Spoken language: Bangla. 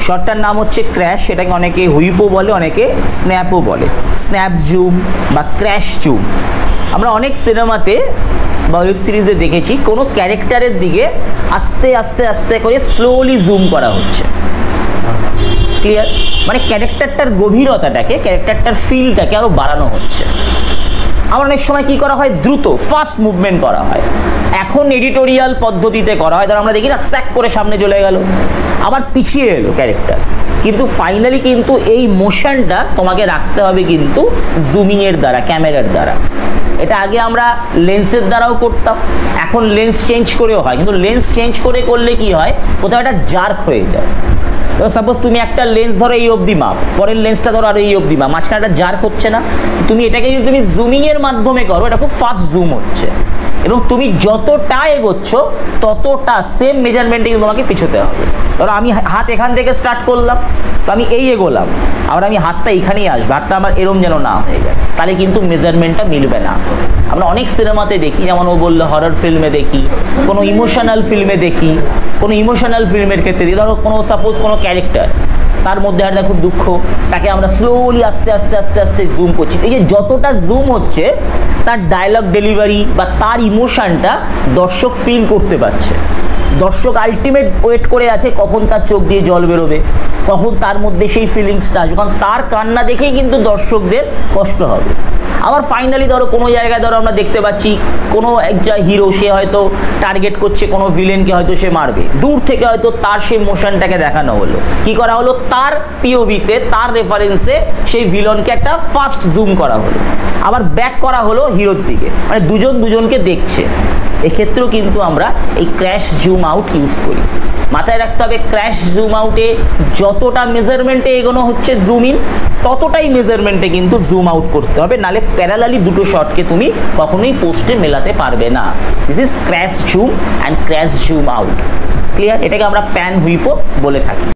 শটটার নাম হচ্ছে ক্র্যাশ, এটাকে অনেকে হুইপও বলে, অনেকে স্ন্যাপও বলে, স্ন্যাপ জুম বা ক্র্যাশ জুম। আমরা অনেক সিনেমাতে বা ওয়েব সিরিজে দেখেছি কোনো ক্যারেক্টারের দিকে আস্তে আস্তে আস্তে করে স্লোলি জুম করা হচ্ছে। ক্লিয়ার? মানে ক্যারেক্টারটার গভীরতাটাকে, ক্যারেক্টারটার ফিলটাকে আরও বাড়ানো হচ্ছে। আবার অনেক সময় কি করা হয়, দ্রুত ফাস্ট মুভমেন্ট করা হয়। এখন এডিটোরিয়াল পদ্ধতিতে করা হয়, ধর আমরা দেখি না স্যাক করে সামনে চলে গেল, আবার পিছিয়ে এলো ক্যারেক্টার, কিন্তু ফাইনালি কিন্তু এই মোশনটা তোমাকে রাখতে হবে কিন্তু জুমিংয়ের দ্বারা, ক্যামেরার দ্বারা। এটা আগে আমরা লেন্সের দ্বারাও করতাম, এখন লেন্স চেঞ্জ করেও হয়, কিন্তু লেন্স চেঞ্জ করে করলে কি হয়, কোথাও একটা জার্ক হয়ে যায়। তো সাপোজ তুমি একটা লেন্স ধরো এই অবধি মাপ, পরের লেন্সটা ধরো আর এই অবধি মাপ, মাঝখানে একটা জার্ক হচ্ছে না? তুমি এটাকে যদি তুমি জুমিংয়ের মাধ্যমে করো, এটা খুব ফাস্ট জুম হচ্ছে, এবং তুমি যতটা এগোচ্ছ ততটা সেম মেজারমেন্টে কিন্তু তোমাকে পিছোতে হবে। ধরো আমি হাত এখান থেকে স্টার্ট করলাম, তো আমি এই এগোলাম, আবার আমি হাতটা এখানেই আসবে, হাতটা আমার এরম যেন না হয়ে যায়, তাহলে কিন্তু মেজারমেন্টটা মিলবে না। আমরা অনেক সিনেমাতে দেখি, যেমন ও বললো হরর ফিল্মে দেখি, কোনো ইমোশনাল ফিল্মে দেখি, কোনো ইমোশনাল ফিল্মের ক্ষেত্রে দেখি, ধরো কোনো সাপোজ কোনো ক্যারেক্টার, তার মধ্যে একটা খুব দুঃখ, তাকে আমরা স্লোলি আস্তে আস্তে আস্তে আস্তে জুম করছি। এই যে যতটা জুম হচ্ছে, তার ডায়লগ ডেলিভারি বা তার ইমোশনটা দর্শক ফিল করতে পারছে। দর্শক আলটিমেট ওয়েট করে আছে কখন তার চোখ দিয়ে জল বেরোবে, কখন তার মধ্যে সেই ফিলিংসটা আসবে, কারণ তার কান্না দেখেই কিন্তু দর্শকদের কষ্ট হবে। আবার ফাইনালি ধরো কোনো জায়গায় ধরো আমরা দেখতে পাচ্ছি কোনো একটা হিরো, সে হয়তো টার্গেট করছে কোনো ভিলেনকে, হয়তো সে মারবে, দূর থেকে হয়তো তার সেই মোশনটাকে দেখানো হলো, কি করা হলো, তার পিওভিতে, তার রেফারেন্সে সেই ভিলনকে একটা ফাস্ট জুম করা হলো, আবার ব্যাক করা হলো হিরোর দিকে, মানে দুজন দুজনকে দেখছে। এক্ষেত্রেও কিন্তু আমরা এই ক্র্যাশ জুম আউট ইউজ করি। মাথায় রাখতে হবে, ক্র্যাশ জুম আউটে যতটা মেজারমেন্টে এগোনো হচ্ছে জুম ইন, ততটাই মেজারমেন্টে কিন্তু জুম আউট করতে হবে, নালে প্যারালালি দুটো শটকে তুমি কখনোই পোস্টে মেলাতে পারবে না। This is crash zoom and crash zoom out. Clear? এটাকে আমরা প্যান হুইপও বলে থাকি।